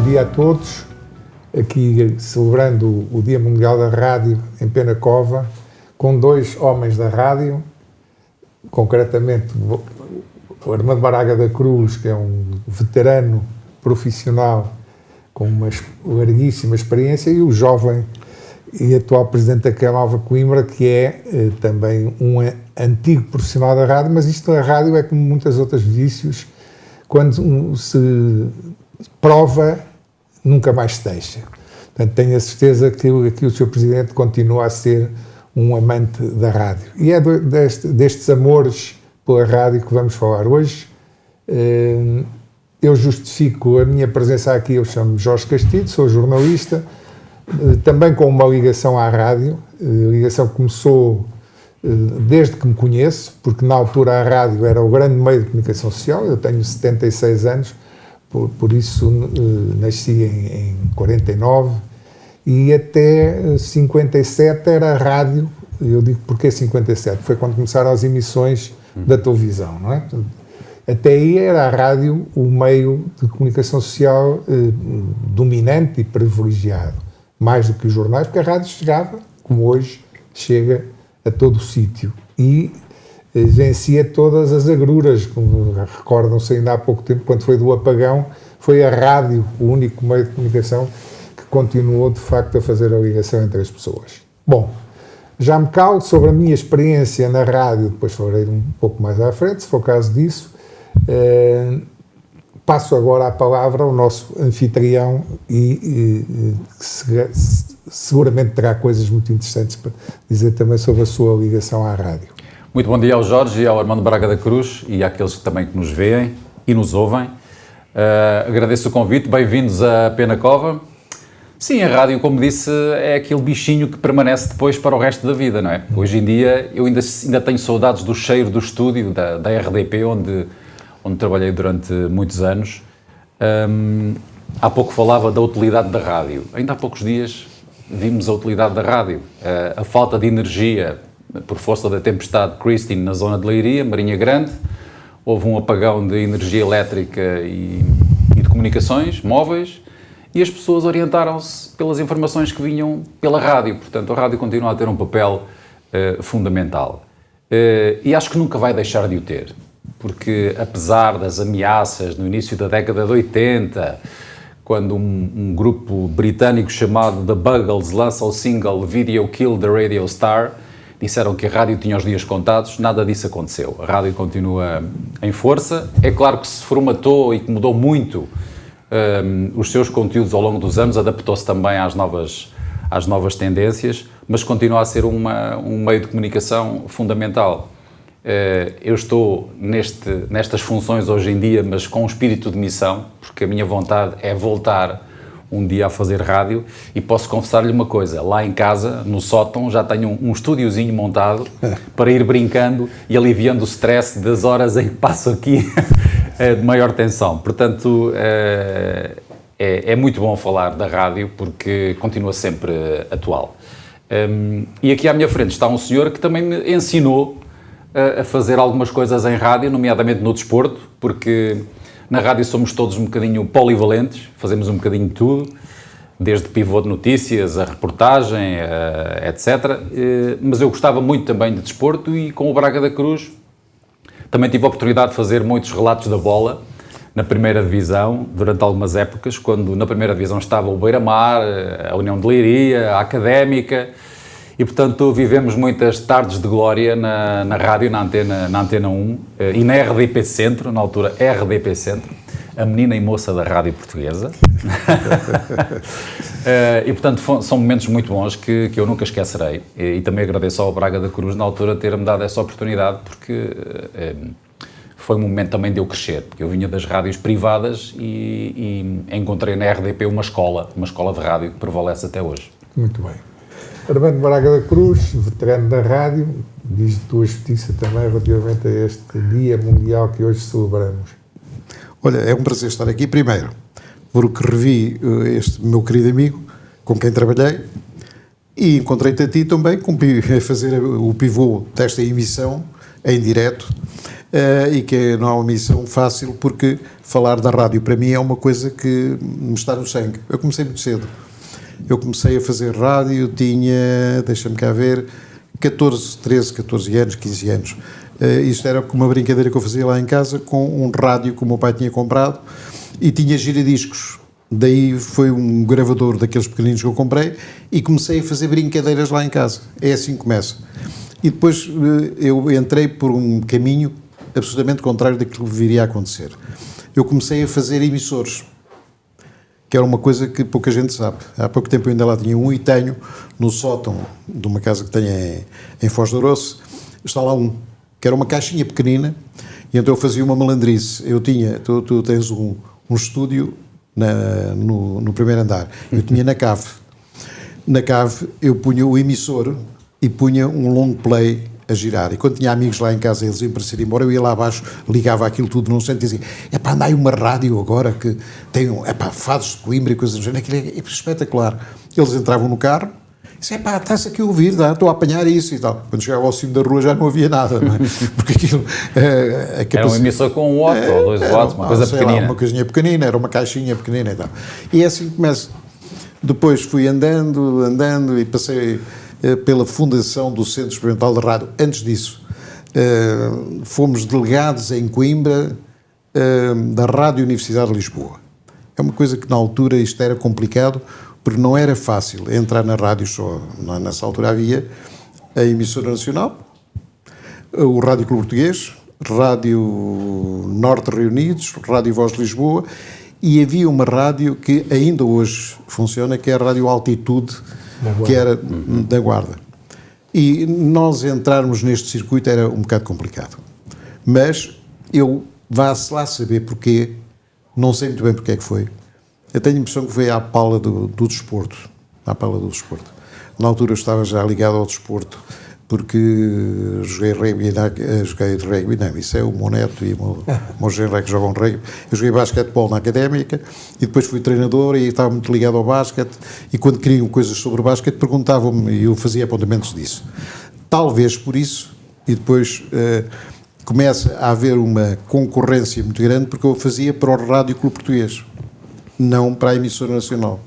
dia a todos, aqui celebrando o Dia Mundial da Rádio em Penacova, com dois homens da rádio, concretamente o Armando Braga da Cruz, que é um veterano profissional com uma larguíssima experiência, e o jovem e atual presidente da Câmara de Coimbra, que é também um antigo profissional da rádio, mas isto da rádio é como muitas outras vícios, quando se prova, nunca mais se deixa. Portanto, tenho a certeza que o Sr. Presidente continua a ser um amante da rádio. E é destes amores pela rádio que vamos falar hoje. Eu justifico a minha presença aqui, eu chamo-me Jorge Castilho, sou jornalista, também com uma ligação à rádio, ligação que começou desde que me conheço, porque na altura a rádio era o grande meio de comunicação social. Eu tenho 76 anos, por isso nasci em 49, e até 57 era a rádio. Eu digo porque 57, foi quando começaram as emissões da televisão, não é? Até aí era a rádio o meio de comunicação social dominante e privilegiado, mais do que os jornais, porque a rádio chegava, como hoje, chega a todo o sítio e vencia todas as agruras. Como recordam-se ainda há pouco tempo, quando foi do apagão, foi a rádio o único meio de comunicação que continuou, de facto, a fazer a ligação entre as pessoas. Bom, já me calo sobre a minha experiência na rádio, depois falarei um pouco mais à frente, se for o caso disso. Passo agora a palavra ao nosso anfitrião que seguramente terá coisas muito interessantes para dizer também sobre a sua ligação à rádio. Muito bom dia ao Jorge e ao Armando Braga da Cruz e àqueles que também nos veem e nos ouvem. Agradeço o convite, bem-vindos a Penacova. Sim, a rádio, como disse, é aquele bichinho que permanece depois para o resto da vida, não é? Hoje em dia eu ainda tenho saudades do cheiro do estúdio, da RDP, onde trabalhei durante muitos anos. Há pouco falava da utilidade da rádio. Ainda há poucos dias vimos a utilidade da rádio. A falta de energia por força da tempestade Christine na zona de Leiria, Marinha Grande. Houve um apagão de energia elétrica e de comunicações móveis e as pessoas orientaram-se pelas informações que vinham pela rádio. Portanto, a rádio continua a ter um papel fundamental. E acho que nunca vai deixar de o ter. Porque, apesar das ameaças no início da década de 80, quando um grupo britânico chamado The Buggles lança o single Video Kill the Radio Star, disseram que a rádio tinha os dias contados, nada disso aconteceu. A rádio continua em força. É claro que se formatou e que mudou muito os seus conteúdos ao longo dos anos, adaptou-se também às novas tendências, mas continua a ser um meio de comunicação fundamental. Eu estou nestas funções hoje em dia, mas com um espírito de missão, porque a minha vontade é voltar um dia a fazer rádio, e posso confessar-lhe uma coisa: lá em casa, no sótão, já tenho um estúdiozinho montado para ir brincando e aliviando o stress das horas em que passo aqui de maior tensão. Portanto, é muito bom falar da rádio, porque continua sempre atual. E aqui à minha frente está um senhor que também me ensinou a fazer algumas coisas em rádio, nomeadamente no desporto, porque na rádio somos todos um bocadinho polivalentes, fazemos um bocadinho de tudo, desde pivô de notícias, a reportagem, etc. Mas eu gostava muito também de desporto e com o Braga da Cruz também tive a oportunidade de fazer muitos relatos da bola na primeira divisão, durante algumas épocas, quando na primeira divisão estava o Beira-Mar, a União de Leiria, a Académica. E, portanto, vivemos muitas tardes de glória na rádio, na Antena 1 e na RDP Centro, na altura RDP Centro, a menina e moça da rádio portuguesa. E, portanto, são momentos muito bons que eu nunca esquecerei. E também agradeço ao Braga da Cruz, na altura, ter-me dado essa oportunidade, porque foi um momento também de eu crescer, porque eu vinha das rádios privadas e encontrei na RDP uma escola de rádio que prevalece até hoje. Muito bem. Armando Braga da Cruz, veterano da rádio, diz tua justiça também relativamente a este Dia Mundial que hoje celebramos. Olha, é um prazer estar aqui, primeiro, porque revi este meu querido amigo, com quem trabalhei, e encontrei-te a ti também, a fazer o pivô desta emissão, em direto, e que não é uma missão fácil, porque falar da rádio para mim é uma coisa que me está no sangue. Eu comecei muito cedo. Eu comecei a fazer rádio, tinha, deixa-me cá ver, 14 anos, 15 anos. Isto era uma brincadeira que eu fazia lá em casa com um rádio que o meu pai tinha comprado e tinha giradiscos. Daí foi um gravador daqueles pequeninos que eu comprei e comecei a fazer brincadeiras lá em casa. É assim que começa. E depois eu entrei por um caminho absolutamente contrário daquilo que viria a acontecer. Eu comecei a fazer emissores, que era uma coisa que pouca gente sabe. Há pouco tempo eu ainda lá tinha um e tenho no sótão de uma casa que tenho em Foz do Aroço, está lá um, que era uma caixinha pequenina, e então eu fazia uma malandrice. Eu tinha, tu tens um estúdio no primeiro andar, eu tinha na cave. Na cave eu punha o emissor e punha um long play a girar. E quando tinha amigos lá em casa, eles iam para ir embora, eu ia lá abaixo, ligava aquilo tudo num centro e dizia: anda aí uma rádio agora que tem fados de Coimbra e coisas do género, aquilo é espetacular. Eles entravam no carro e diziam: está-se aqui a ouvir, estou a apanhar isso e tal. Quando chegava ao cimo da rua já não havia nada, não é? Porque aquilo... Era um emissor com 1 watt ou 2 watts, uma coisa pequenina. Uma coisinha pequenina, era uma caixinha pequenina e tal. E é assim que começa. Depois fui andando e passei pela fundação do Centro Experimental de Rádio. Antes disso, fomos delegados em Coimbra da Rádio Universidade de Lisboa. É uma coisa que na altura isto era complicado, porque não era fácil entrar na rádio só. Nessa altura havia a Emissora Nacional, o Rádio Clube Português, Rádio Norte Reunidos, Rádio Voz de Lisboa, e havia uma rádio que ainda hoje funciona, que é a Rádio Altitude, que era da Guarda. E nós entrarmos neste circuito era um bocado complicado. Mas eu vá-se lá saber porquê, não sei muito bem porque é que foi. Eu tenho a impressão que veio à pala do desporto. À pala do desporto. Na altura eu estava já ligado ao desporto, porque joguei rugby, não, isso é o meu neto e o meu genro que jogam rugby. Eu joguei basquetebol na Académica e depois fui treinador e estava muito ligado ao basquete, e quando queriam coisas sobre o basquete perguntavam-me e eu fazia apontamentos disso. Talvez por isso, e depois começa a haver uma concorrência muito grande, porque eu fazia para o Rádio Clube Português, não para a Emissora Nacional.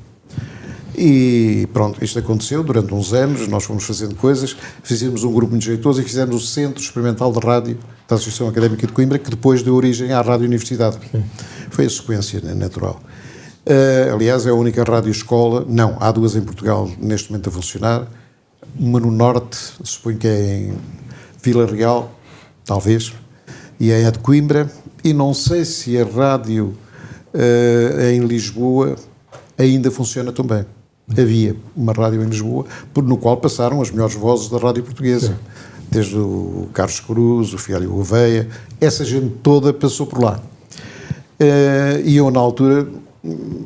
E pronto, isto aconteceu durante uns anos, nós fomos fazendo coisas, fizemos um grupo muito jeitoso e fizemos o Centro Experimental de Rádio da Associação Académica de Coimbra, que depois deu origem à Rádio Universidade. Sim. Foi a sequência, né, natural. Aliás, é a única rádio-escola, não, há 2 em Portugal neste momento a funcionar, uma no Norte, suponho que é em Vila Real, talvez, e é a de Coimbra, e não sei se a rádio em Lisboa ainda funciona também. Havia uma rádio em Lisboa, no qual passaram as melhores vozes da rádio portuguesa. Sim. Desde o Carlos Cruz, o Fialho Gouveia, essa gente toda passou por lá. E eu, na altura,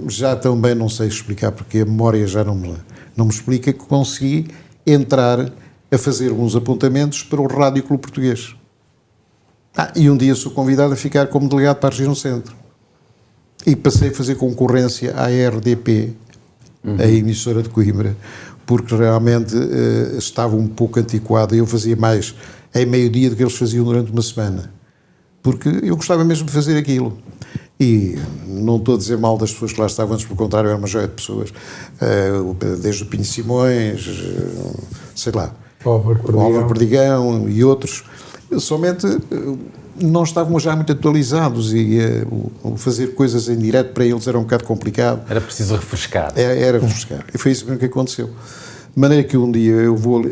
já também não sei explicar, porque a memória já não me explica, que consegui entrar a fazer uns apontamentos para o Rádio Clube Português. E um dia sou convidado a ficar como delegado para a região centro. E passei a fazer concorrência à RDP, a emissora de Coimbra, porque realmente estava um pouco antiquada. Eu fazia mais em meio-dia do que eles faziam durante uma semana, porque eu gostava mesmo de fazer aquilo. E não estou a dizer mal das pessoas que lá estavam, antes pelo contrário, era uma joia de pessoas, desde o Pinho Simões, sei lá, o Álvaro Perdigão e outros. Somente não estavam já muito atualizados e fazer coisas em direto para eles era um bocado complicado. Era preciso refrescar. Era refrescar. E foi isso mesmo que aconteceu. De maneira que um dia eu vou...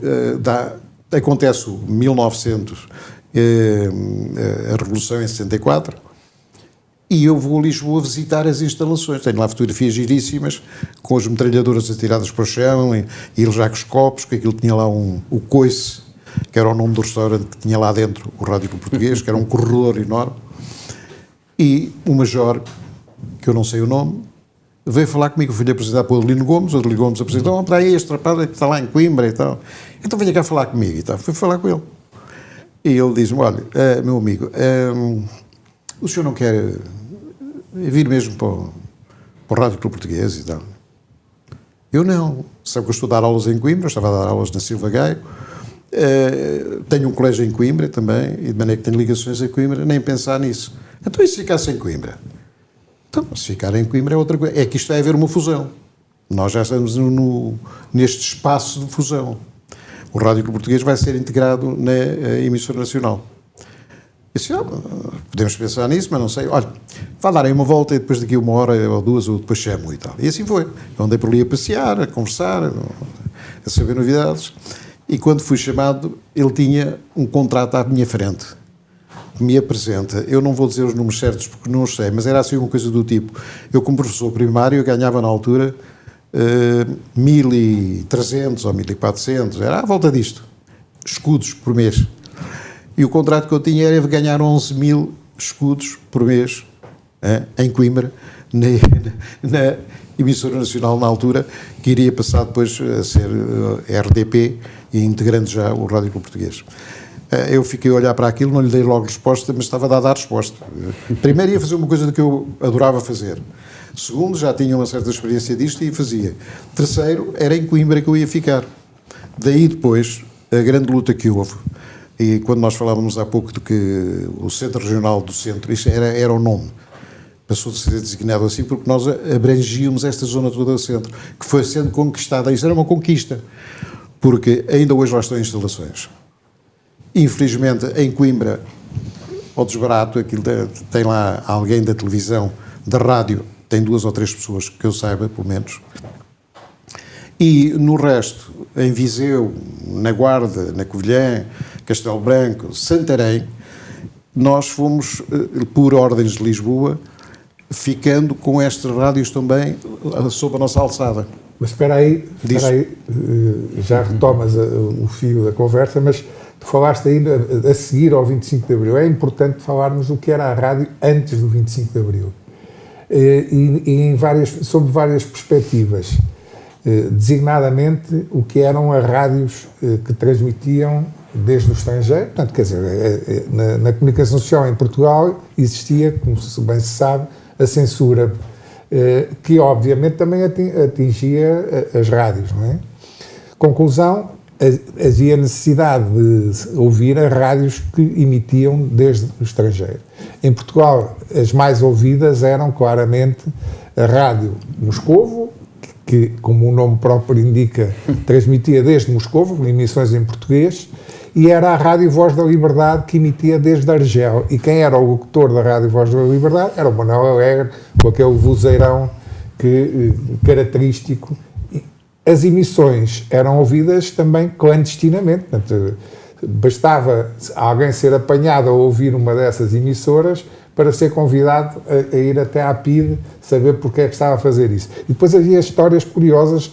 acontece o 1900, a Revolução em 64, e eu vou a Lisboa visitar as instalações. Tenho lá fotografias giríssimas, com as metralhadoras atiradas para o chão, e eles já com os copos, que aquilo tinha lá o coice, que era o nome do restaurante que tinha lá dentro o Rádio Clube Português, que era um corredor enorme, e o major, que eu não sei o nome, veio falar comigo. Fui-lhe apresentar para o Adelino Gomes, o Adelino Gomes apresentou: para aí este rapaz que está lá em Coimbra e tal, então venha cá falar comigo e tal. Fui falar com ele, e ele diz-me: olha, meu amigo, o senhor não quer vir mesmo para o Rádio Clube Português e tal? Eu não, sabe que eu estou a dar aulas em Coimbra, eu estava a dar aulas na Silva Gaio, Tenho um colégio em Coimbra também, e de maneira que tenho ligações a Coimbra, nem pensar nisso. Então, e se ficasse em Coimbra? Então, se ficar em Coimbra é outra coisa. É que isto vai haver uma fusão. Nós já estamos neste espaço de fusão. O Rádio Clube Português vai ser integrado na emissora nacional. Eu disse, podemos pensar nisso, mas não sei. Olha, vá dar aí uma volta e depois daqui 1 hora ou 2 eu depois chamo e tal. E assim foi. Eu andei por ali a passear, a conversar, a saber novidades. E quando fui chamado, ele tinha um contrato à minha frente, que me apresenta. Eu não vou dizer os números certos porque não os sei, mas era assim uma coisa do tipo. Eu, como professor primário, ganhava na altura 1.300 ou 1.400, era à volta disto, escudos por mês. E o contrato que eu tinha era de ganhar 11.000 escudos por mês em Coimbra, na emissora nacional na altura, que iria passar depois a ser RDP e integrando já o Rádio Clube Português. Eu fiquei a olhar para aquilo, não lhe dei logo resposta, mas estava a dar resposta. Primeiro ia fazer uma coisa que eu adorava fazer. Segundo, já tinha uma certa experiência disto e fazia. Terceiro, era em Coimbra que eu ia ficar. Daí depois, a grande luta que houve, e quando nós falávamos há pouco de que o Centro Regional do Centro, isto era o nome, passou de ser designado assim porque nós abrangíamos esta zona toda do centro, que foi sendo conquistada. Isso era uma conquista, porque ainda hoje lá estão instalações. Infelizmente, em Coimbra, ao desbarato, aquilo tem lá alguém da televisão, da rádio, tem 2 ou 3 pessoas, que eu saiba, pelo menos. E no resto, em Viseu, na Guarda, na Covilhã, Castelo Branco, Santarém, nós fomos, por ordens de Lisboa, ficando com estas rádios também sob a nossa alçada. Mas espera aí, já retomas o fio da conversa, mas tu falaste aí a seguir ao 25 de Abril. É importante falarmos do que era a rádio antes do 25 de Abril. E sob várias perspectivas. Designadamente o que eram as rádios que transmitiam desde o estrangeiro. Portanto, quer dizer, na comunicação social em Portugal existia, como bem se sabe, a censura, que obviamente também atingia as rádios, não é? Conclusão, havia necessidade de ouvir as rádios que emitiam desde o estrangeiro. Em Portugal, as mais ouvidas eram claramente a Rádio Moscovo, que, como o nome próprio indica, transmitia desde Moscovo, emissões em português, e era a Rádio Voz da Liberdade, que emitia desde Argel. E quem era o locutor da Rádio Voz da Liberdade era o Manuel Alegre, com aquele vozeirão característico. As emissões eram ouvidas também clandestinamente. Portanto, bastava alguém ser apanhado a ouvir uma dessas emissoras para ser convidado a ir até à PIDE, saber porque é que estava a fazer isso. E depois havia histórias curiosas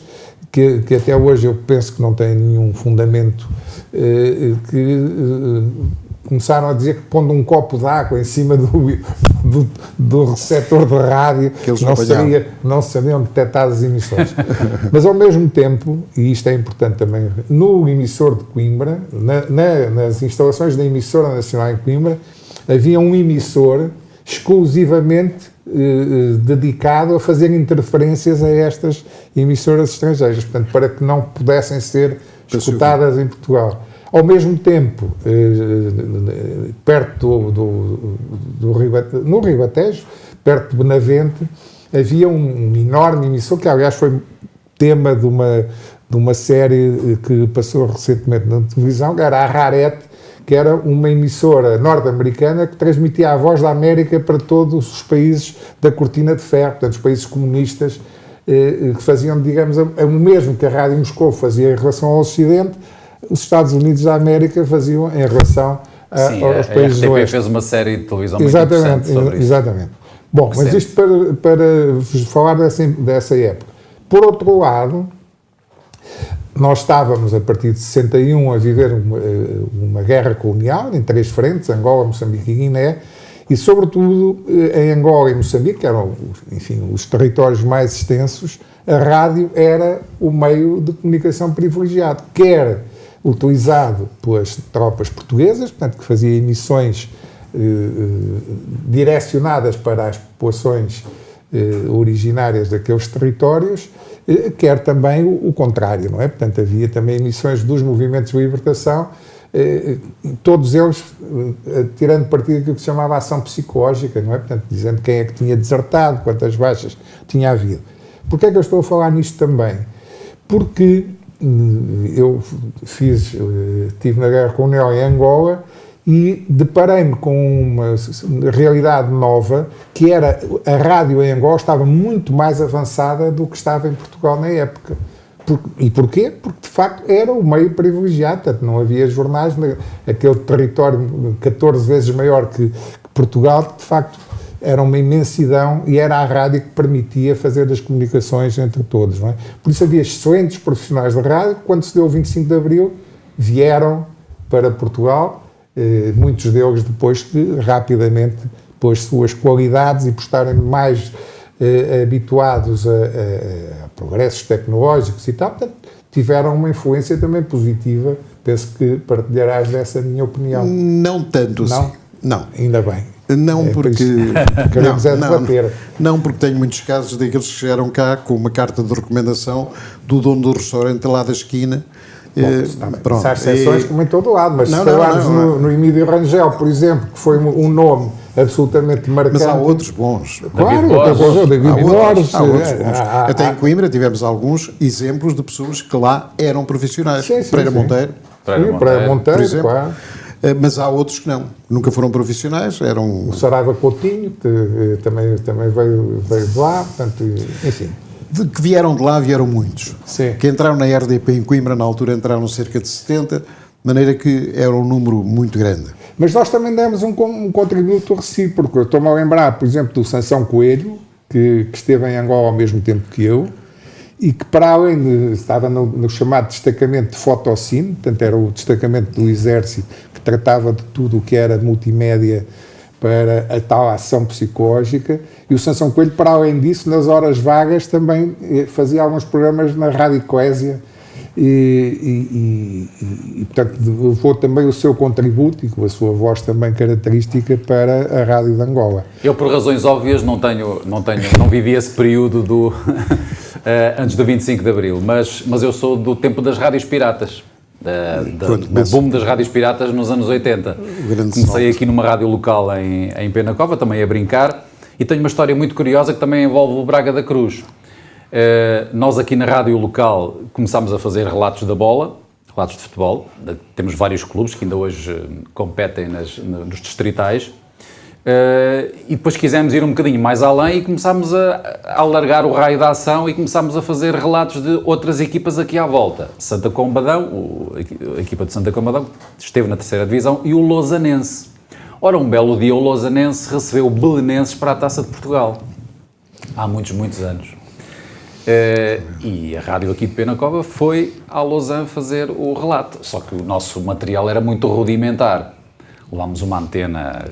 que até hoje eu penso que não têm nenhum fundamento, que começaram a dizer que pondo um copo de água em cima do receptor de rádio não seriam detectadas as emissões. Mas ao mesmo tempo, e isto é importante também, no emissor de Coimbra, nas instalações da emissora nacional em Coimbra, havia um emissor exclusivamente dedicado a fazer interferências a estas emissoras estrangeiras, portanto, para que não pudessem ser escutadas em Portugal. Ao mesmo tempo, perto no Ribatejo, perto de Benavente, havia um enorme emissor, que aliás foi tema de uma série que passou recentemente na televisão, que era a Rarete, que era uma emissora norte-americana que transmitia a Voz da América para todos os países da Cortina de Ferro, portanto, os países comunistas, que faziam, digamos, o mesmo que a Rádio Moscou fazia em relação ao Ocidente, os Estados Unidos da América faziam em relação aos países do Oeste. fez uma série de televisão muito interessante sobre isso. Exatamente. Bom, recente. Mas isto para falar dessa época. Por outro lado, nós estávamos, a partir de 61, a viver uma guerra colonial em 3 frentes, Angola, Moçambique e Guiné, e sobretudo em Angola e Moçambique, que eram, enfim, os territórios mais extensos, a rádio era o meio de comunicação privilegiado, quer utilizado pelas tropas portuguesas, portanto, que fazia emissões direcionadas para as populações originárias daqueles territórios, quer também o contrário, não é? Portanto, havia também emissões dos movimentos de libertação, todos eles tirando partido daquilo que se chamava ação psicológica, não é? Portanto, dizendo quem é que tinha desertado, quantas baixas tinha havido. Porquê é que eu estou a falar nisto também? Porque eu estive na Guerra Colonial em Angola e deparei-me com uma realidade nova, que era a rádio em Angola estava muito mais avançada do que estava em Portugal na época. E porquê? Porque, de facto, era o meio privilegiado, portanto, não havia jornais, aquele território 14 vezes maior que Portugal, de facto, era uma imensidão e era a rádio que permitia fazer as comunicações entre todos, não é? Por isso havia excelentes profissionais da rádio, quando se deu o 25 de Abril, vieram para Portugal, muitos deles depois que rapidamente, pelas suas qualidades e por estarem mais habituados a progressos tecnológicos e tal, portanto, tiveram uma influência também positiva. Penso que partilharás dessa minha opinião. Não tanto assim. Não. Ainda bem. Não, porque queremos debater. Não, porque tenho muitos casos daqueles que chegaram cá com uma carta de recomendação do dono do restaurante lá da esquina. Pronto, há exceções como em todo lado, mas se falarmos no Emílio Rangel, por exemplo, que foi um nome absolutamente marcante. Mas há outros bons. Claro, David Borges. Até em Coimbra tivemos alguns exemplos de pessoas que lá eram profissionais. Pereira Monteiro, por exemplo. Claro. Mas há outros que não, nunca foram profissionais, eram... O Saraiva Coutinho, que também veio de lá, portanto, enfim. Que vieram de lá, vieram muitos. Sim. Que entraram na RDP em Coimbra, na altura entraram cerca de 70, de maneira que era um número muito grande. Mas nós também demos um contributo recíproco. Eu estou-me a lembrar, por exemplo, do Sansão Coelho, que esteve em Angola ao mesmo tempo que eu, e que para além estava no chamado destacamento de Fotocine, portanto era o destacamento do Exército, que tratava de tudo o que era multimédia para a tal ação psicológica, e o Sansão Coelho, para além disso, nas horas vagas também fazia alguns programas na Rádio Coésia e portanto, levou também o seu contributo e com a sua voz também característica para a Rádio de Angola. Eu, por razões óbvias, não vivi esse período antes do 25 de Abril, mas eu sou do tempo das rádios piratas. Do boom das rádios piratas nos anos 80. Comecei aqui numa rádio local em Penacova, também a brincar, e tenho uma história muito curiosa que também envolve o Braga da Cruz. Nós aqui na rádio local começámos a fazer relatos da bola, relatos de futebol. Temos vários clubes que ainda hoje competem nos distritais. E depois quisemos ir um bocadinho mais além e começámos a alargar o raio da ação e começámos a fazer relatos de outras equipas aqui à volta. Santa Combadão, a equipa de Santa Combadão esteve na 3ª divisão, e o Lausanense. Ora, um belo dia o Lausanense recebeu o Belenenses para a Taça de Portugal, há muitos, muitos anos. E a rádio aqui de Penacova foi à Lausanne fazer o relato, só que o nosso material era muito rudimentar. Levámos uma antena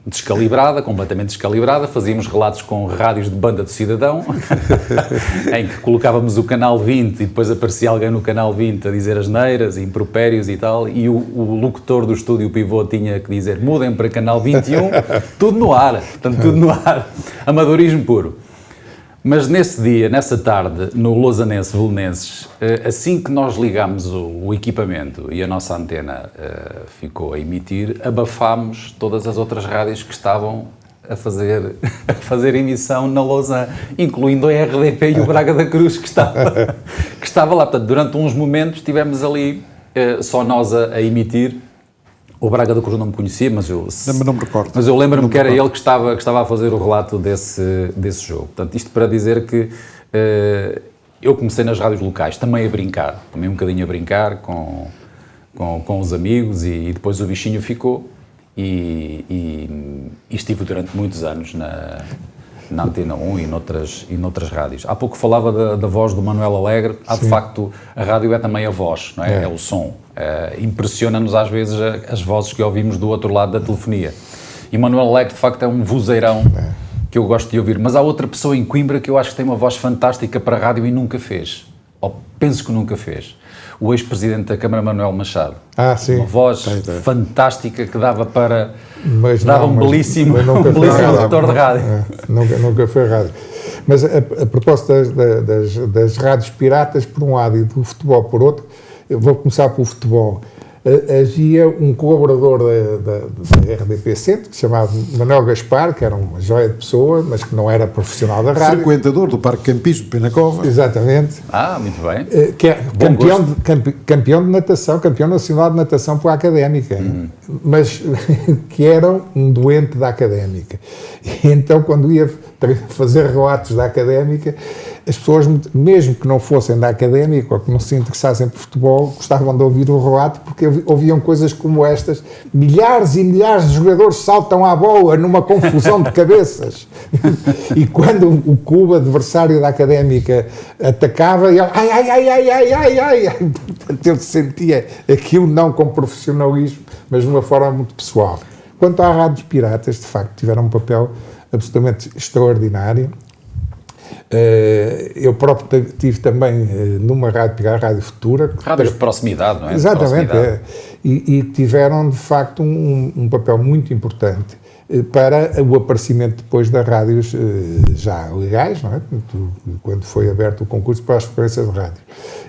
descalibrada, completamente descalibrada, fazíamos relatos com rádios de banda do cidadão, em que colocávamos o canal 20 e depois aparecia alguém no canal 20 a dizer asneiras, impropérios e tal, e o locutor do estúdio pivô tinha que dizer mudem para canal 21, tudo no ar, portanto tudo no ar, amadorismo puro. Mas nesse dia, nessa tarde, no Lausanense Belenenses, assim que nós ligámos o equipamento e a nossa antena ficou a emitir, abafámos todas as outras rádios que estavam a fazer emissão na Lausanne, incluindo a RDP e o Braga da Cruz, que estava lá. Portanto, durante uns momentos estivemos ali, só nós a emitir. O Braga da Cruz não me conhecia, mas eu não me recordo. Mas eu lembro-me que era ele que estava a fazer o relato desse jogo. Portanto, isto para dizer que eu comecei nas rádios locais também a brincar, também um bocadinho a brincar com os amigos, e depois o bichinho ficou e estive durante muitos anos na Antena 1 e noutras rádios. Há pouco falava da voz do Manuel Alegre. De facto, a rádio é também a voz, não é? É o som. Impressiona-nos às vezes as vozes que ouvimos do outro lado da telefonia. E Manuel Alegre, de facto, é um vozeirão que eu gosto de ouvir. Mas há outra pessoa em Coimbra que eu acho que tem uma voz fantástica para a rádio e nunca fez. ou penso que nunca fez, o ex-presidente da Câmara, Manuel Machado. Sim. Uma voz fantástica que dava para... um belíssimo locutor de rádio. Nunca foi rádio. Mas a propósito das rádios piratas, por um lado, e do futebol por outro, eu vou começar pelo futebol. Havia um colaborador da RDP Centro, que se chamava Manuel Gaspar, que era uma joia de pessoa, mas que não era profissional da rádio. Frequentador do Parque Campismo de Penacova. Exatamente. Muito bem. Que é campeão de natação, campeão nacional de natação pela Académica, mas que era um doente da Académica. E então, quando ia fazer relatos da Académica, as pessoas, mesmo que não fossem da Académica ou que não se interessassem por futebol, gostavam de ouvir o relato, porque ouviam coisas como estas: milhares e milhares de jogadores saltam à bola numa confusão de cabeças. E quando o clube adversário da Académica atacava, ele ai. Portanto, ele sentia aquilo não com profissionalismo, mas de uma forma muito pessoal. Quanto à rádios piratas, de facto, tiveram um papel absolutamente extraordinário. Eu próprio estive também numa rádio, a Rádio Futura. Rádios de proximidade, não é? Exatamente. E tiveram, de facto, um papel muito importante para o aparecimento depois das rádios já legais, não é? Quando foi aberto o concurso para as frequências de rádio.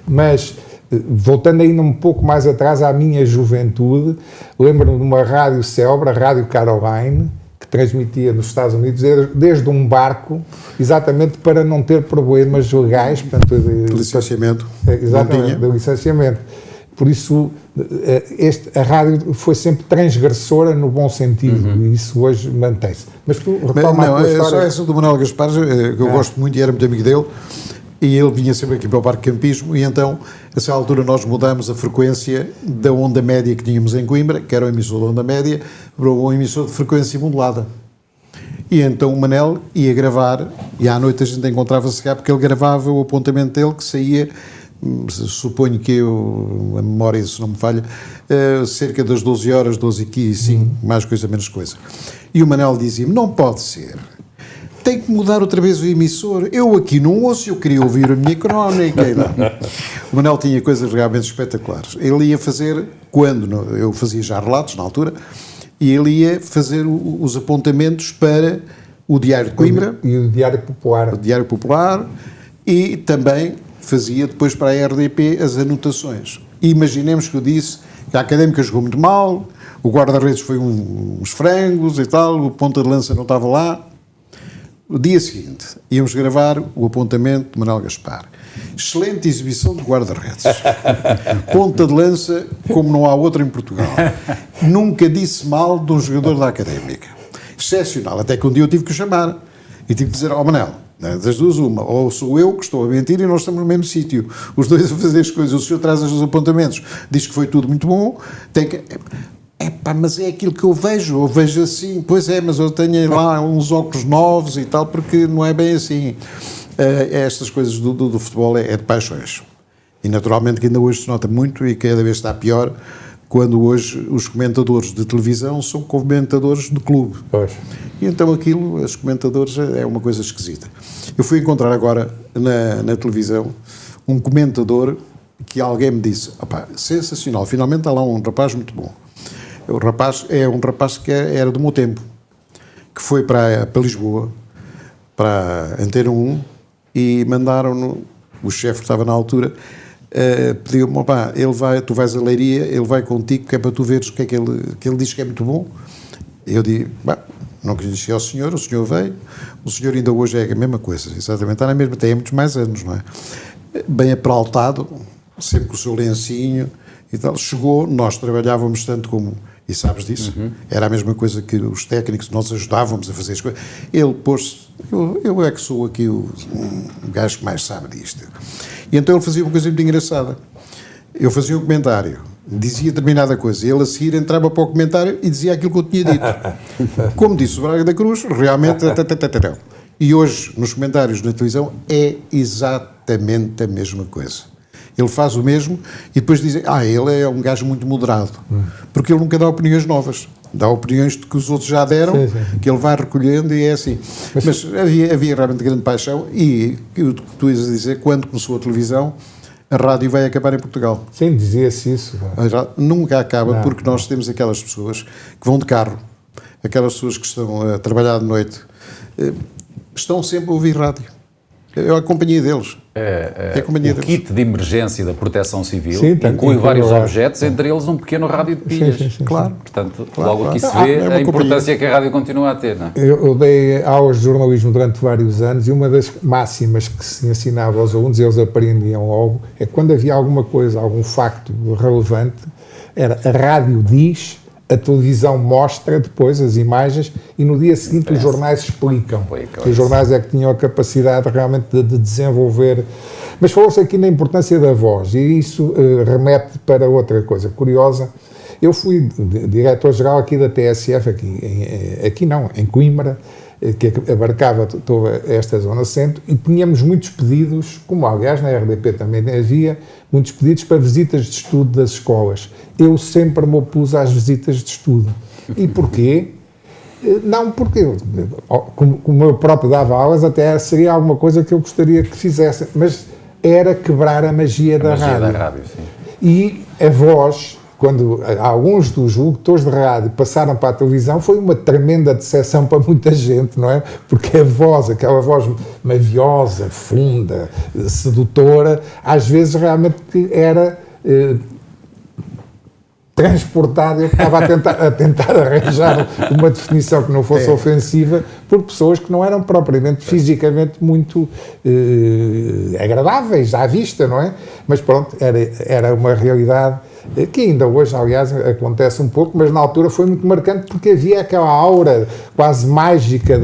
Mas, voltando ainda um pouco mais atrás, à minha juventude, lembro-me de uma rádio célebre, a Rádio Caroline, que transmitia nos Estados Unidos desde um barco, exatamente para não ter problemas legais, portanto, de licenciamento. Exatamente, de licenciamento. Por isso, a rádio foi sempre transgressora no bom sentido, e isso hoje mantém-se. Mas tu retoma a tua história. Só essa do Manuel Gaspar, que eu gosto muito e era muito amigo dele, e ele vinha sempre aqui para o Parque Campismo, e então, a essa altura, nós mudámos a frequência da onda média que tínhamos em Coimbra, que era o emissor da onda média, para um emissor de frequência modulada. E então o Manel ia gravar, e à noite a gente encontrava-se cá, porque ele gravava o apontamento dele, que saía, suponho que a memória, se não me falha, cerca das 12 horas, 12h05, mais coisa, menos coisa. E o Manel dizia-me: não pode ser. Tem que mudar outra vez o emissor. Eu aqui não ouço, eu queria ouvir a minha crónica. O Manel tinha coisas realmente espetaculares. Ele ia fazer, quando eu fazia já relatos na altura, e ele ia fazer os apontamentos para o Diário de Coimbra. E o Diário Popular. O Diário Popular. E também fazia depois para a RDP as anotações. E imaginemos que eu disse que a Académica jogou muito mal, o guarda-redes foi uns frangos e tal, o ponta de lança não estava lá. No dia seguinte, íamos gravar o apontamento de Manuel Gaspar. Excelente exibição de guarda-redes. Ponta de lança, como não há outro em Portugal. Nunca disse mal de um jogador da Académica. Excepcional. Até que um dia eu tive que o chamar. E tive que dizer: Manel, das duas uma, ou sou eu que estou a mentir e nós estamos no mesmo sítio. Os dois a fazer as coisas. O senhor traz os apontamentos, diz que foi tudo muito bom. Tem que... mas é aquilo que eu vejo assim. Pois é, mas eu tenho lá uns óculos novos e tal, porque não é bem assim. Estas coisas do futebol é de paixões. E naturalmente que ainda hoje se nota muito, e cada vez está pior, quando hoje os comentadores de televisão são comentadores de clube. Pois. E então aquilo, os comentadores, é uma coisa esquisita. Eu fui encontrar agora na televisão um comentador que alguém me disse: sensacional, finalmente está lá um rapaz muito bom. O rapaz é um rapaz que era do meu tempo, que foi para Lisboa, para a Antena 1, e mandaram-no, o chefe que estava na altura, pediu-me: tu vais a Leiria, ele vai contigo, que é para tu veres o que é que ele diz que é muito bom. Eu digo: não conhecia o senhor veio, o senhor ainda hoje é a mesma coisa, exatamente, está na mesma, tem muitos mais anos, não é? Bem apraltado, sempre com o seu lencinho e tal. Chegou, nós trabalhávamos tanto como... E sabes disso? Era a mesma coisa que os técnicos, nós ajudávamos a fazer as coisas. Ele pôs-se... Eu é que sou aqui o gajo que mais sabe disto. E então ele fazia uma coisa muito engraçada. Eu fazia um comentário, dizia determinada coisa, e ele a seguir entrava para o comentário e dizia aquilo que eu tinha dito. Como disse o Braga da Cruz, realmente... E hoje, nos comentários na televisão, é exatamente a mesma coisa. Ele faz o mesmo e depois dizem: ele é um gajo muito moderado, porque ele nunca dá opiniões novas, dá opiniões que os outros já deram, que ele vai recolhendo, e é assim. Mas havia realmente grande paixão. E o que tu ias dizer, quando começou a televisão, a rádio vai acabar em Portugal. Sim, dizia-se isso. Nunca acaba, porque nós temos aquelas pessoas que vão de carro, aquelas pessoas que estão a trabalhar de noite, estão sempre a ouvir rádio. É a companhia deles. A companhia deles. Kit de emergência da Proteção Civil inclui vários objetos, entre eles um pequeno rádio de pilhas. Sim. Claro. Portanto, logo aqui se vê a importância que a rádio continua a ter. Não é? Eu dei aulas de jornalismo durante vários anos e uma das máximas que se ensinava aos alunos, e eles aprendiam logo, é que quando havia alguma coisa, algum facto relevante, era a rádio diz, a televisão mostra depois as imagens e no dia seguinte os jornais explicam. Os jornais é que tinham a capacidade realmente de desenvolver. Mas falou-se aqui na importância da voz e isso remete para outra coisa curiosa. Eu fui diretor-geral aqui da TSF, em Coimbra, que abarcava toda esta zona centro, e tínhamos muitos pedidos, como aliás na RDP também havia, muitos pedidos para visitas de estudo das escolas. Eu sempre me opus às visitas de estudo. E porquê? Não porque, como eu próprio dava aulas, até seria alguma coisa que eu gostaria que fizesse, mas era quebrar a magia da rádio. Sim. E a voz, quando alguns dos locutores de rádio passaram para a televisão, foi uma tremenda decepção para muita gente, não é? Porque a voz, aquela voz maviosa, funda, sedutora, às vezes realmente era transportada. Eu estava a tentar arranjar uma definição que não fosse ofensiva por pessoas que não eram propriamente fisicamente muito agradáveis à vista, não é? Mas pronto, era uma realidade que ainda hoje, aliás, acontece um pouco, mas na altura foi muito marcante porque havia aquela aura quase mágica.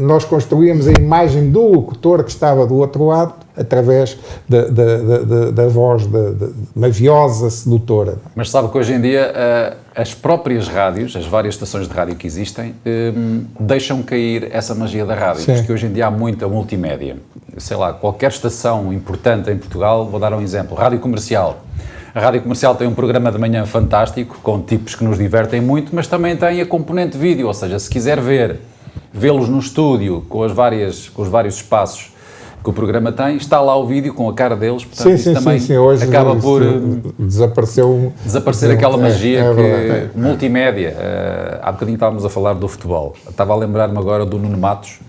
Nós construíamos a imagem do locutor que estava do outro lado através da voz maviosa, sedutora. Mas sabe que hoje em dia as próprias rádios, as várias estações de rádio que existem, deixam cair essa magia da rádio, porque hoje em dia há muita multimédia. Sei lá, qualquer estação importante em Portugal, vou dar um exemplo, Rádio Comercial. A Rádio Comercial tem um programa de manhã fantástico, com tipos que nos divertem muito, mas também tem a componente vídeo, ou seja, se quiser vê-los no estúdio, com os vários espaços que o programa tem, está lá o vídeo com a cara deles, portanto isso também hoje acaba por desaparecer aquela magia multimédia. Há bocadinho estávamos a falar do futebol, estava a lembrar-me agora do Nuno Matos,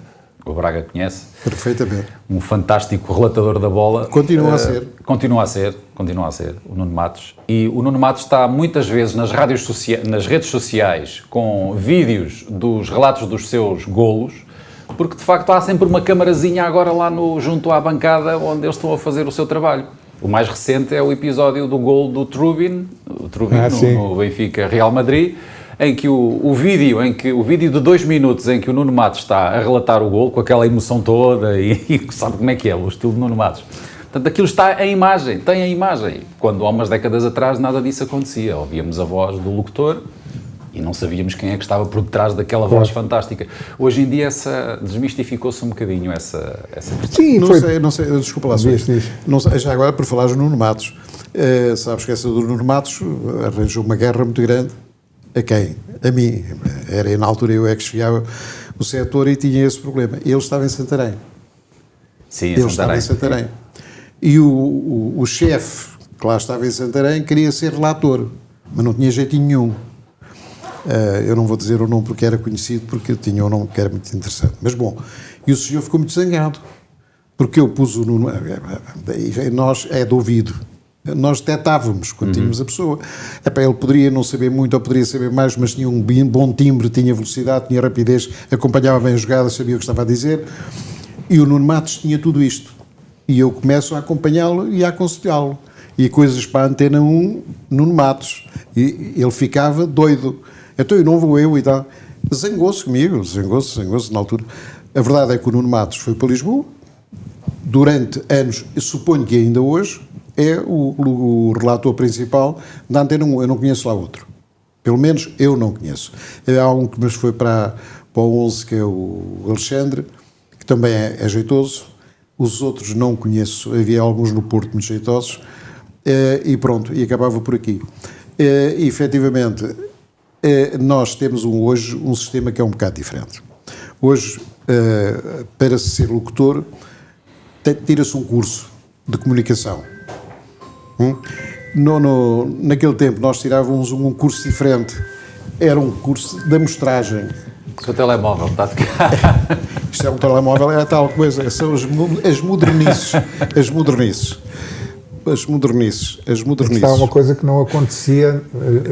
o Braga conhece. Perfeitamente. Um fantástico relatador da bola. Continua a ser. Continua a ser, o Nuno Matos. E o Nuno Matos está muitas vezes nas redes sociais com vídeos dos relatos dos seus golos, porque de facto há sempre uma camarazinha agora lá junto à bancada onde eles estão a fazer o seu trabalho. O mais recente é o episódio do gol do Trubin no Benfica Real Madrid, em que o vídeo de 2 minutos em que o Nuno Matos está a relatar o gol com aquela emoção toda e sabe como é que é, o estilo de Nuno Matos. Portanto, aquilo está em imagem, tem a imagem. Quando há umas décadas atrás nada disso acontecia. Ouvíamos a voz do locutor e não sabíamos quem é que estava por detrás daquela voz fantástica. Hoje em dia desmistificou-se um bocadinho essa Sim, não sei, desculpa lá, não sei, já agora por falar do Nuno Matos, sabes que essa do Nuno Matos arranjou uma guerra muito grande. A quem? A mim. Na altura eu é que chefiava o setor e tinha esse problema. Ele estava em Santarém. Sim, ele estava em Santarém. E o chefe que lá estava em Santarém queria ser relator, mas não tinha jeitinho nenhum. Eu não vou dizer o nome porque era conhecido, porque tinha um nome que era muito interessante. Mas bom, e o senhor ficou muito zangado, porque eu pus o Nuno... Nós é de ouvido. Nós detectávamos quando tínhamos a pessoa. Ele poderia não saber muito ou poderia saber mais, mas tinha um bom timbre, tinha velocidade, tinha rapidez, acompanhava bem a jogada, sabia o que estava a dizer. E o Nuno Matos tinha tudo isto. E eu começo a acompanhá-lo e a aconselhá-lo. E coisas para a Antena 1, Nuno Matos. E ele ficava doido. Então eu não vou e tal. Zangou-se comigo, zangou-se na altura. A verdade é que o Nuno Matos foi para Lisboa. Durante anos, eu suponho que ainda hoje, é o relator principal da Antena 1. Eu não conheço lá outro. Pelo menos eu não conheço. Há um que foi para o 11, que é o Alexandre, que também é jeitoso. Os outros não conheço. Havia alguns no Porto muito jeitosos. E pronto, e acabava por aqui. E, efetivamente, nós temos hoje um sistema que é um bocado diferente. Hoje, para ser locutor, tira-se um curso de comunicação. Naquele tempo nós tirávamos um curso diferente. Era um curso de amostragem. O seu telemóvel está a tocar. Isto é um telemóvel, é tal coisa. São as modernices. As modernices. As modernices. As modernices. Isto é uma coisa que não acontecia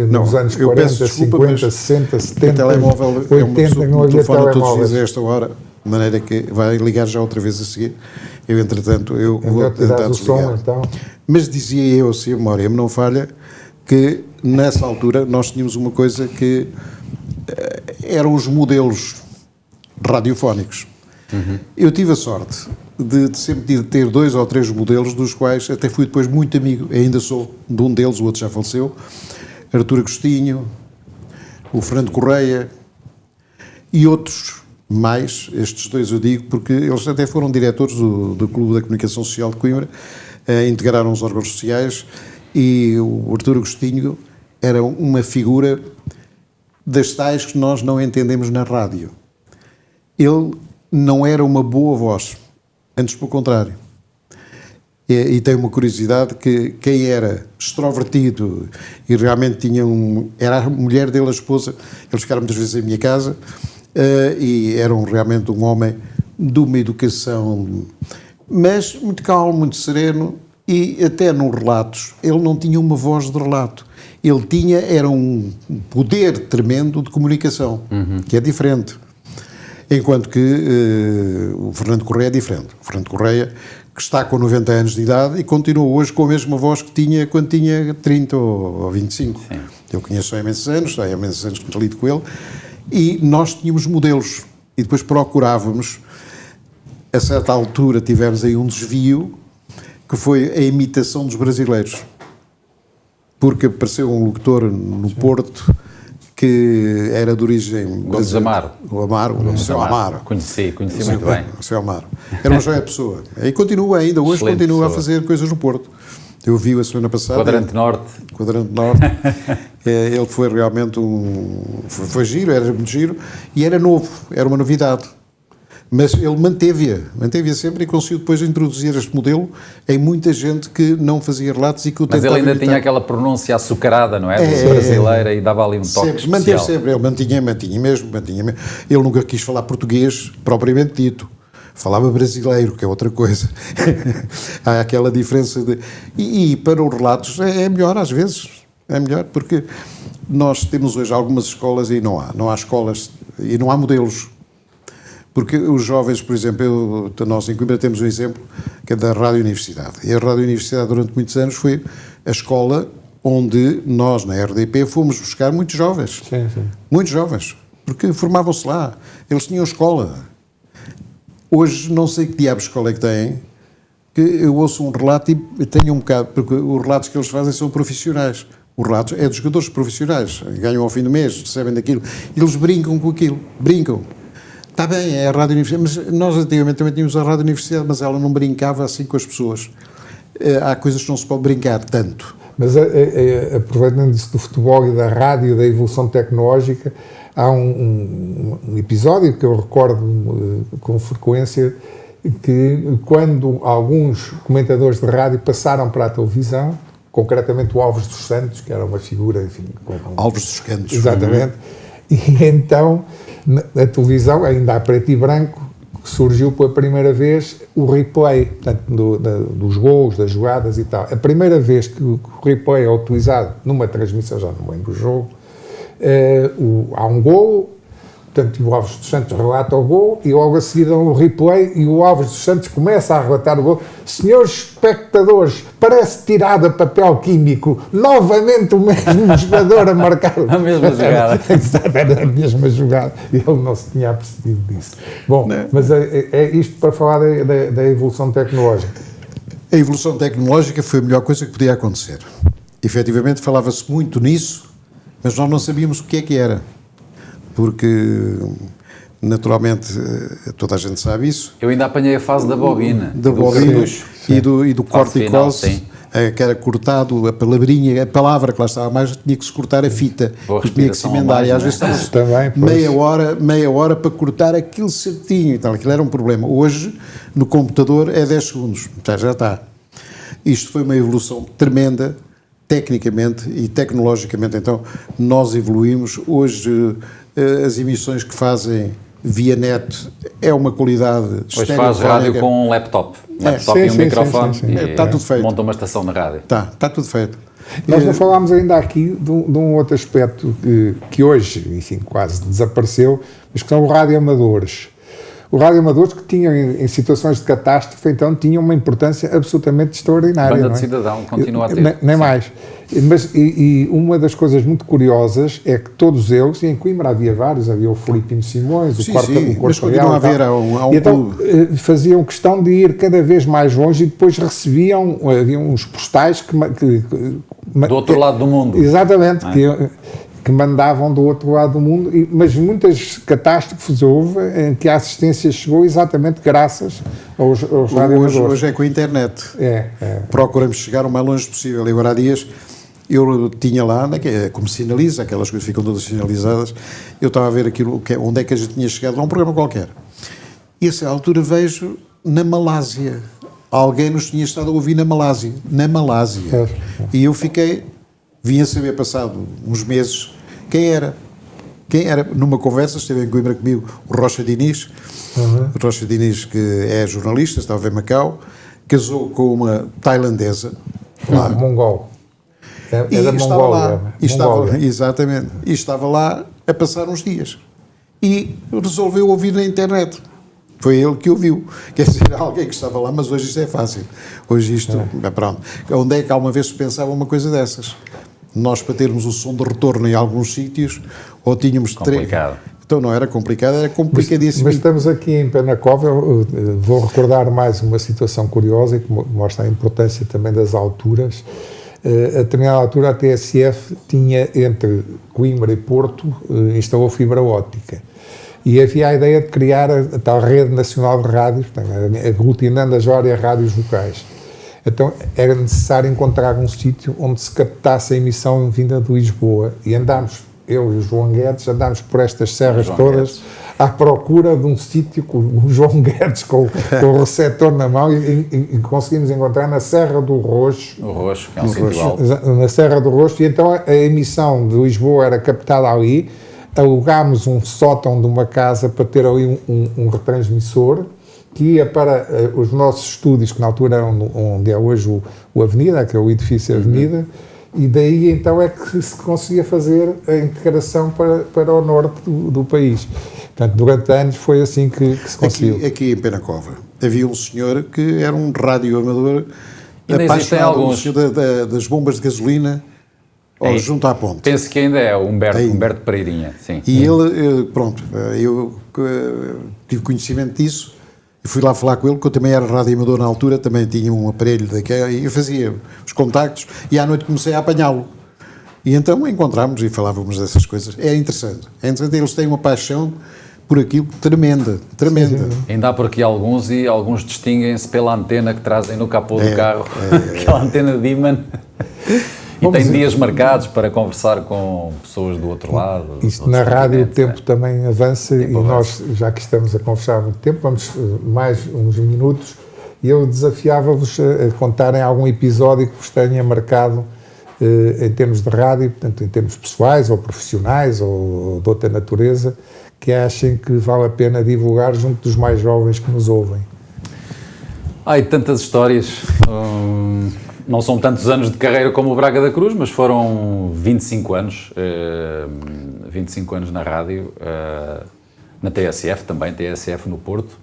nos anos 40, 50, 60, 70, o telemóvel 80, que não havia telemóveis. A esta hora, de maneira que vai ligar já outra vez a seguir. Eu, entretanto, vou tentar desligar. Então. Mas dizia eu, se a memória me não falha, que nessa altura nós tínhamos uma coisa que eram os modelos radiofónicos. Eu tive a sorte de sempre ter 2 ou 3 modelos, dos quais até fui depois muito amigo, ainda sou de um deles, o outro já faleceu, Artur Agostinho, o Fernando Correia e outros mais. Estes 2 eu digo porque eles até foram diretores do Clube da Comunicação Social de Coimbra, integraram os órgãos sociais, e o Artur Agostinho era uma figura das tais que nós não entendemos na rádio. Ele não era uma boa voz, antes pelo contrário. E tem uma curiosidade que quem era extrovertido e realmente era a mulher dele, a esposa, eles ficaram muitas vezes em minha casa, e eram realmente um homem de uma educação, mas muito calmo, muito sereno, e até nos relatos, ele não tinha uma voz de relato. Ele era um poder tremendo de comunicação, que é diferente. Enquanto que o Fernando Correia é diferente. O Fernando Correia, que está com 90 anos de idade e continua hoje com a mesma voz que tinha quando tinha 30 ou 25. Sim. Eu conheço há imensos anos que lido com ele, e nós tínhamos modelos, e depois procurávamos, a certa altura tivemos aí um desvio, que foi a imitação dos brasileiros. Porque apareceu um locutor no Porto que era de origem... Gomes Amaro. O seu Amaro. Conheci muito bem. O seu Amaro. Era uma joia pessoa. E continua ainda, hoje Excelente continua pessoa. A fazer coisas no Porto. Eu vi-o a semana passada. Quadrante Norte. Ele foi realmente foi giro, era muito giro, e era novo, era uma novidade. Mas ele manteve-a sempre, e conseguiu depois introduzir este modelo em muita gente que não fazia relatos e que o Mas tentava ele ainda imitar. tinha aquela pronúncia açucarada, não é? Brasileira, e dava ali um toque especial. Manteve sempre, ele mantinha mesmo. Ele nunca quis falar português propriamente dito. Falava brasileiro, que é outra coisa. Há aquela diferença de... E para os relatos é melhor às vezes. É melhor porque nós temos hoje algumas escolas e não há escolas e não há modelos. Porque os jovens, por exemplo, nós em Coimbra temos um exemplo que é da Rádio Universidade. E a Rádio Universidade durante muitos anos foi a escola onde nós, na RDP, fomos buscar muitos jovens. Sim. Muitos jovens. Porque formavam-se lá. Eles tinham escola. Hoje não sei que diabos de escola é que têm, que eu ouço um relato e tenho um bocado, porque os relatos que eles fazem são profissionais. Os relatos é dos jogadores profissionais. Ganham ao fim do mês, recebem daquilo. Eles brincam com aquilo. Brincam. Está bem, é a Rádio Universidade, mas nós antigamente também tínhamos a Rádio Universidade, mas ela não brincava assim com as pessoas. Há coisas que não se pode brincar tanto. Mas aproveitando isso do futebol e da rádio, da evolução tecnológica, há um episódio que eu recordo com frequência, que quando alguns comentadores de rádio passaram para a televisão, concretamente o Alves dos Santos, que era uma figura, enfim... Alves dos Santos. Exatamente. E então, na televisão, ainda a preto e branco, surgiu pela primeira vez o replay, portanto, dos gols, das jogadas e tal. A primeira vez que o replay é utilizado numa transmissão, já não lembro o jogo, há um gol, portanto, o Alves dos Santos relata o gol e logo a seguir dão o replay e o Alves dos Santos começa a relatar o gol. Senhores espectadores, parece tirado a papel químico, novamente o mesmo jogador a marcar a mesma jogada. Era a mesma jogada e ele não se tinha apercebido disso. Bom, não. Mas é isto para falar da evolução tecnológica. A evolução tecnológica foi a melhor coisa que podia acontecer. Efetivamente falava-se muito nisso, mas nós não sabíamos o que é que era. Porque, naturalmente, toda a gente sabe isso. Eu ainda apanhei a fase da bobina. Da bobina e do corte e cosse, que era cortado, a palavrinha, a palavra que lá estava mais, tinha que se cortar a fita. Que tinha que se emendar. E às vezes estava meia hora para cortar aquilo certinho. Então, aquilo era um problema. Hoje, no computador, é 10 segundos. Já está. Isto foi uma evolução tremenda, tecnicamente e tecnologicamente. Então, nós evoluímos. Hoje, as emissões que fazem via net é uma qualidade Hoje faz rádio com um laptop. Laptop e um microfone. E está tudo feito. Monta uma estação na rádio. Está tudo feito. Nós não falámos ainda aqui de um outro aspecto que hoje, enfim, quase desapareceu, mas que são os radioamadores. Os radioamadores que tinham, em situações de catástrofe, então, tinham uma importância absolutamente extraordinária. Banda não é? de cidadão continua a ter. Nem mais. Mas, uma das coisas muito curiosas é que todos eles, e em Coimbra havia vários, havia o Filipino Simões, o Corpo mas continua a haver um então, faziam questão de ir cada vez mais longe e depois recebiam, havia uns postais do outro lado do mundo. Exatamente, que mandavam do outro lado do mundo, mas muitas catástrofes houve em que a assistência chegou exatamente graças aos radioamadores. Hoje é com a internet. Procuramos chegar o mais longe possível. E agora há dias eu tinha lá, como sinaliza, aquelas coisas ficam todas sinalizadas, eu estava a ver aquilo, onde é que a gente tinha chegado, a um programa qualquer. E a essa altura vejo na Malásia. Alguém nos tinha estado a ouvir na Malásia. E eu vim a saber, passado uns meses, quem era. Numa conversa, esteve em Coimbra comigo o Rocha Diniz, o Rocha Diniz, que é jornalista, estava em Macau, casou com uma tailandesa. Mongol. E estava lá. Exatamente. E estava lá a passar uns dias. E resolveu ouvir na internet. Foi ele que ouviu. Quer dizer, alguém que estava lá, mas hoje isto é fácil. Hoje isto, pronto. Onde é que alguma vez se pensava uma coisa dessas? Nós, para termos o som de retorno em alguns sítios, ou tínhamos... Complicado. Então não era complicado, era complicadíssimo. Mas estamos aqui em Penacova, eu vou recordar mais uma situação curiosa e que mostra a importância também das alturas. A determinada altura a TSF tinha, entre Coimbra e Porto, instalou fibra óptica. E havia a ideia de criar a tal rede nacional de rádios, aglutinando as várias rádios locais. Então era necessário encontrar um sítio onde se captasse a emissão vinda de Lisboa. E andámos, eu e o João Guedes, andámos por estas serras todas à procura de um sítio com o João Guedes com o receptor na mão e conseguimos encontrar na Serra do Roxo. O Roxo, que é um sítio alto. Na Serra do Roxo. E então a emissão de Lisboa era captada ali. Alugámos um sótão de uma casa para ter ali um retransmissor que ia para os nossos estúdios, que na altura eram onde é hoje o Avenida, que é o edifício Avenida, e daí então é que se conseguia fazer a integração para o norte do país. Portanto, durante anos foi assim que se conseguiu. Aqui em Penacova havia um senhor que era um radioamador apaixonado das bombas de gasolina junto à ponte. Penso que ainda é o Humberto Pereirinha. Sim. E ele, pronto, eu tive conhecimento disso e fui lá falar com ele, porque eu também era radioamador na altura, também tinha um aparelho daquele, e eu fazia os contactos e à noite comecei a apanhá-lo. E então encontramos e falávamos dessas coisas. É interessante. Eles têm uma paixão por aquilo tremenda. Sim. Ainda há por aqui alguns e alguns distinguem-se pela antena que trazem no capô do carro, aquela antena de imã. E tem dias marcados para conversar com pessoas do outro lado. Isto na rádio o tempo também avança e nós, já que estamos a conversar há muito tempo, vamos mais uns minutos e eu desafiava-vos a contarem algum episódio que vos tenha marcado em termos de rádio, portanto, em termos pessoais ou profissionais ou de outra natureza, que achem que vale a pena divulgar junto dos mais jovens que nos ouvem. Ai, tantas histórias. Não são tantos anos de carreira como o Braga da Cruz, mas foram 25 anos. 25 anos na rádio, na TSF também, TSF no Porto,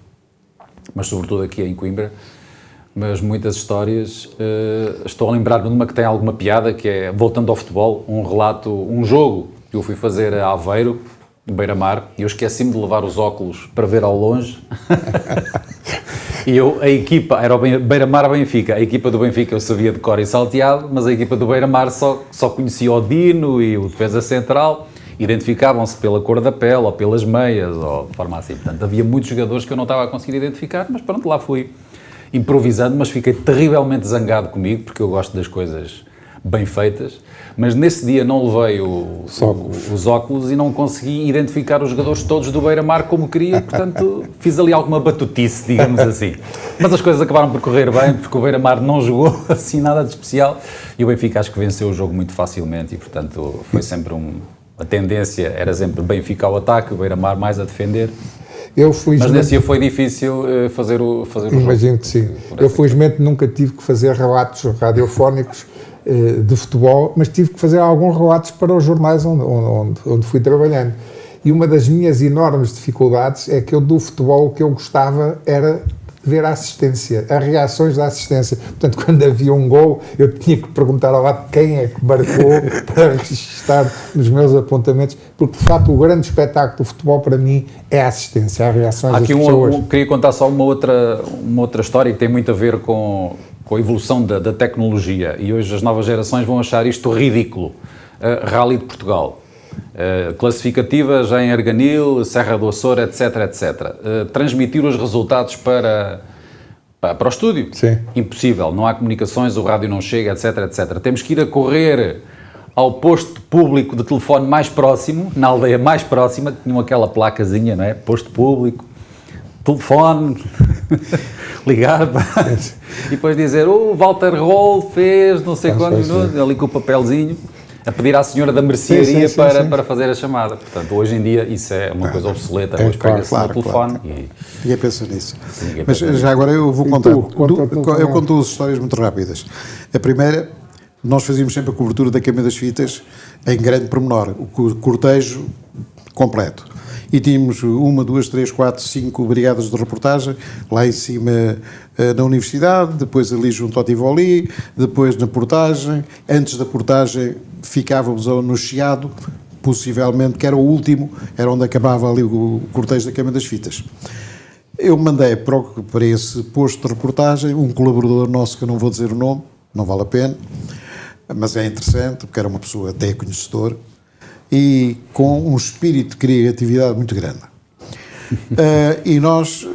mas sobretudo aqui em Coimbra. Mas muitas histórias. Estou a lembrar-me de uma que tem alguma piada, que é, voltando ao futebol, um relato, um jogo que eu fui fazer a Aveiro, no Beira-Mar, e eu esqueci-me de levar os óculos para ver ao longe. E a equipa, era o Beira-Mar-Benfica, a equipa do Benfica eu sabia de cor e salteado, mas a equipa do Beira-Mar só conhecia o Dino e o defesa central, identificavam-se pela cor da pele, ou pelas meias, ou de forma assim. Portanto, havia muitos jogadores que eu não estava a conseguir identificar, mas pronto, lá fui improvisando, mas fiquei terrivelmente zangado comigo, porque eu gosto das coisas bem feitas, mas nesse dia não levei os óculos e não consegui identificar os jogadores todos do Beira-Mar como queria, portanto fiz ali alguma batutice, digamos assim. Mas as coisas acabaram por correr bem, porque o Beira-Mar não jogou assim nada de especial e o Benfica acho que venceu o jogo muito facilmente e, portanto, foi sempre a tendência era sempre o Benfica ao ataque, o Beira-Mar mais a defender. Mas nesse dia foi difícil fazer o jogo. Imagino que sim. Eu felizmente nunca tive que fazer relatos radiofónicos de futebol, mas tive que fazer alguns relatos para os jornais onde fui trabalhando. E uma das minhas enormes dificuldades é que eu do futebol o que eu gostava era ver a assistência, as reações da assistência. Portanto, quando havia um gol, eu tinha que perguntar ao lado quem é que marcou para registrar nos meus apontamentos, porque de facto o grande espetáculo do futebol para mim é a assistência, as reações das pessoas. Queria contar só uma outra história que tem muito a ver com a evolução da tecnologia e hoje as novas gerações vão achar isto ridículo. Rally de Portugal. Classificativas em Arganil, Serra do Açor, etc, etc. Transmitir os resultados para o estúdio? Sim. Impossível, não há comunicações, o rádio não chega, etc, etc. Temos que ir a correr ao posto público de telefone mais próximo, na aldeia mais próxima, que tinham aquela placazinha, não é? Posto público, telefone, ligar, e depois dizer, o Walter Roll fez não sei quantos minutos, ali com o papelzinho, a pedir à senhora da mercearia para fazer a chamada. Portanto, hoje em dia isso é uma coisa obsoleta, hoje pega-se no telefone. Ninguém pensa nisso. Mas já agora eu vou contar, eu conto duas histórias muito rápidas. A primeira, nós fazíamos sempre a cobertura da Queima das Fitas em grande pormenor, o cortejo completo. E tínhamos 1, 2, 3, 4, 5 brigadas de reportagem, lá em cima na universidade, depois ali junto ao Tivoli, depois na portagem, antes da portagem ficávamos no Chiado, possivelmente, que era o último, era onde acabava ali o cortejo da Queima das Fitas. Eu mandei para esse posto de reportagem um colaborador nosso, que eu não vou dizer o nome, não vale a pena, mas é interessante, porque era uma pessoa até conhecedora, e com um espírito de criatividade muito grande. E nós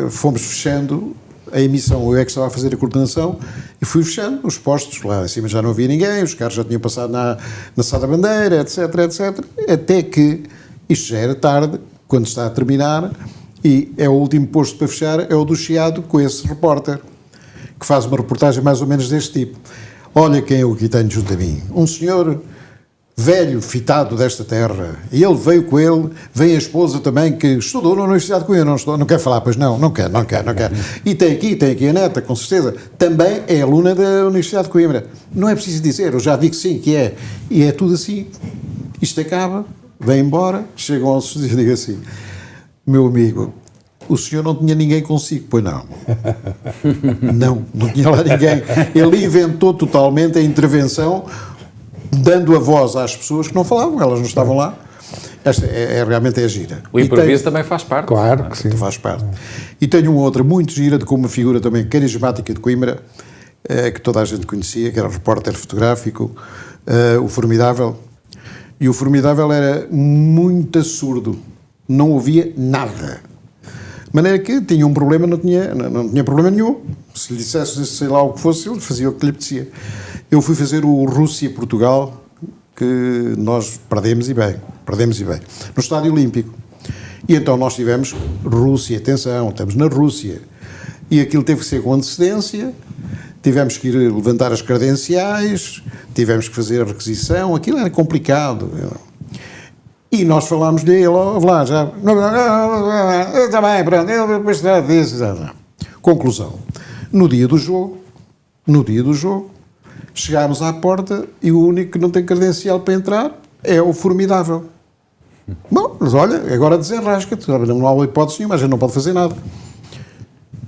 fomos fechando a emissão, eu é que estava a fazer a coordenação, e fui fechando os postos, lá em cima já não havia ninguém, os carros já tinham passado na Sá da Bandeira, etc, etc, até que, isto já era tarde, quando está a terminar, e é o último posto para fechar, é o do Chiado, com esse repórter, que faz uma reportagem mais ou menos deste tipo. Olha quem eu aqui tenho junto a mim, um senhor velho, fitado desta terra, e ele veio com ele, vem a esposa também, que estudou na Universidade de Coimbra, não quer falar, pois não quer. E tem aqui a neta, com certeza, também é aluna da Universidade de Coimbra. Não é preciso dizer, eu já vi que sim, que é. E é tudo assim. Isto acaba, vem embora, chegam aos estudos e digo assim, meu amigo, o senhor não tinha ninguém consigo, pois não. Não tinha lá ninguém. Ele inventou totalmente a intervenção, dando a voz às pessoas que não falavam, elas não estavam lá. Esta realmente é gira. O improviso também faz parte. Claro que sim. Faz parte. E tenho uma outra muito gira, com uma figura também carismática de Coimbra, que toda a gente conhecia, que era repórter fotográfico, o Formidável. E o Formidável era muito surdo, não ouvia nada. De maneira que tinha um problema, não tinha problema nenhum. Se lhe dissesse, sei lá o que fosse, ele fazia o que lhe apetecia. Eu fui fazer o Rússia-Portugal, que nós perdemos e bem, no Estádio Olímpico. E então nós tivemos Rússia, atenção, estamos na Rússia. E aquilo teve que ser com antecedência, tivemos que ir levantar as credenciais, tivemos que fazer a requisição, aquilo era complicado. E nós falámos-lhe, ele, lá, já, está bem, pronto, ele depois disso. Conclusão, no dia do jogo, chegámos à porta e o único que não tem credencial para entrar é o Formidável. Bom, mas olha, agora desenrasca-te, não há hipótese nenhuma, a gente não pode fazer nada.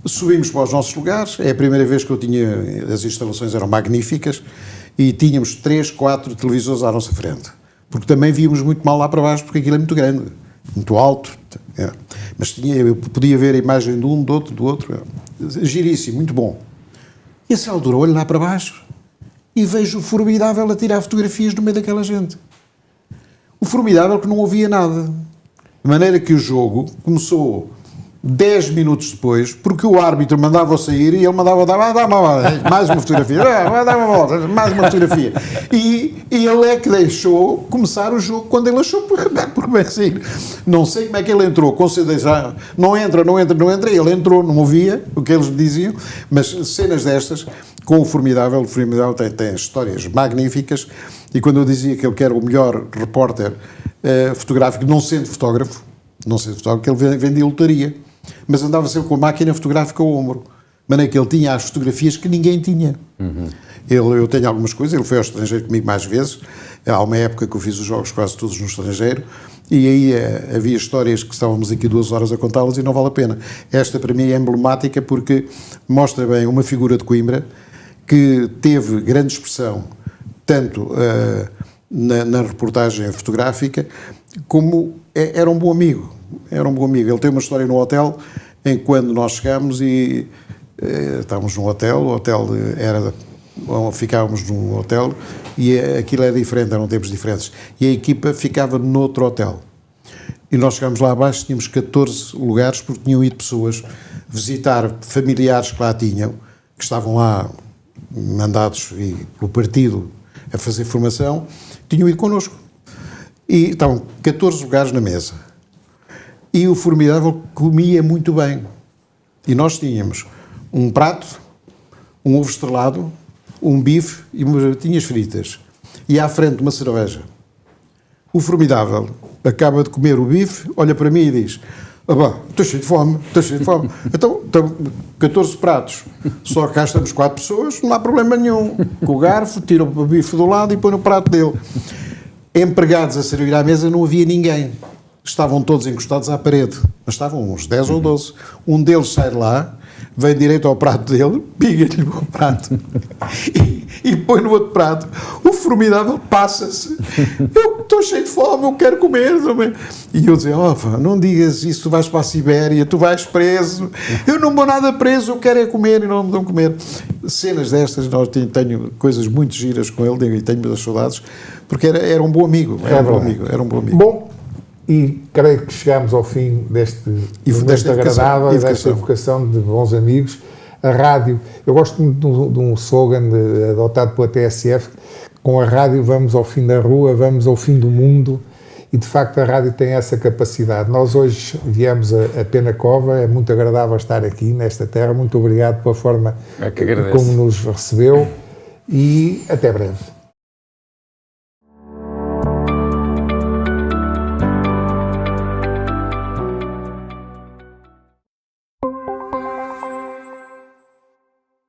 Subimos para os nossos lugares, é a primeira vez que eu tinha, as instalações eram magníficas, e tínhamos 3, 4 televisores à nossa frente, porque também víamos muito mal lá para baixo, porque aquilo é muito grande, muito alto, mas eu podia ver a imagem de um, do outro, giríssimo, muito bom. E a essa altura olho lá para baixo, e vejo o Formidável a tirar fotografias no meio daquela gente. O Formidável que não ouvia nada. De maneira que o jogo começou 10 minutos depois, porque o árbitro mandava-o sair e ele mandava dar mais uma fotografia, dar uma volta, mais uma fotografia. E ele é que deixou começar o jogo quando ele achou por bem sair. Não sei como é que ele entrou, com certeza, não entra, ele entrou, não ouvia o que eles diziam, mas cenas destas, com o Formidável tem histórias magníficas, e quando eu dizia que ele era o melhor repórter fotográfico, não sendo fotógrafo, que ele vendia lotaria, mas andava sempre com a máquina fotográfica ao ombro, de maneira que ele tinha as fotografias que ninguém tinha. Eu tenho algumas coisas, ele foi ao estrangeiro comigo mais vezes, há uma época que eu fiz os jogos quase todos no estrangeiro, e aí havia histórias que estávamos aqui 2 horas a contá-las e não vale a pena. Esta para mim é emblemática porque mostra bem uma figura de Coimbra que teve grande expressão, tanto na reportagem fotográfica, como era um bom amigo. Ele tem uma história no hotel, em quando nós chegámos e estávamos num hotel, o hotel ficávamos num hotel e aquilo é diferente, eram tempos diferentes, e a equipa ficava noutro hotel. E nós chegámos lá abaixo, tínhamos 14 lugares, porque tinham ido pessoas visitar familiares que lá tinham, que estavam lá mandados pelo partido a fazer formação, tinham ido connosco. E estavam 14 lugares na mesa. E o Formidável comia muito bem. E nós tínhamos um prato, um ovo estrelado, um bife e umas batatinhas fritas. E à frente uma cerveja. O Formidável acaba de comer o bife, olha para mim e diz: estou cheio de fome. Então, 14 pratos, só cá estamos 4 pessoas, não há problema nenhum. Com o garfo, tira o bife do lado e põe no prato dele. Empregados a servir à mesa não havia ninguém. Estavam todos encostados à parede, mas estavam uns 10 ou 12. Um deles sai de lá, vem direito ao prato dele, piga-lhe o prato e põe no outro prato. O Formidável passa-se. Eu estou cheio de fome, eu quero comer também. E eu dizia: não digas isso, tu vais para a Sibéria, tu vais preso. Eu não vou nada preso, eu quero é comer e não me dão comer. Cenas destas, tenho coisas muito giras com ele e tenho muitas saudades, porque era um bom amigo. Era um bom amigo. Bom, e creio que chegamos ao fim deste momento agradável, desta evocação de bons amigos. A rádio, eu gosto muito de um slogan adotado pela TSF: com a rádio vamos ao fim da rua, vamos ao fim do mundo, e de facto a rádio tem essa capacidade. Nós hoje viemos a Penacova, é muito agradável estar aqui nesta terra, muito obrigado pela forma como nos recebeu e até breve.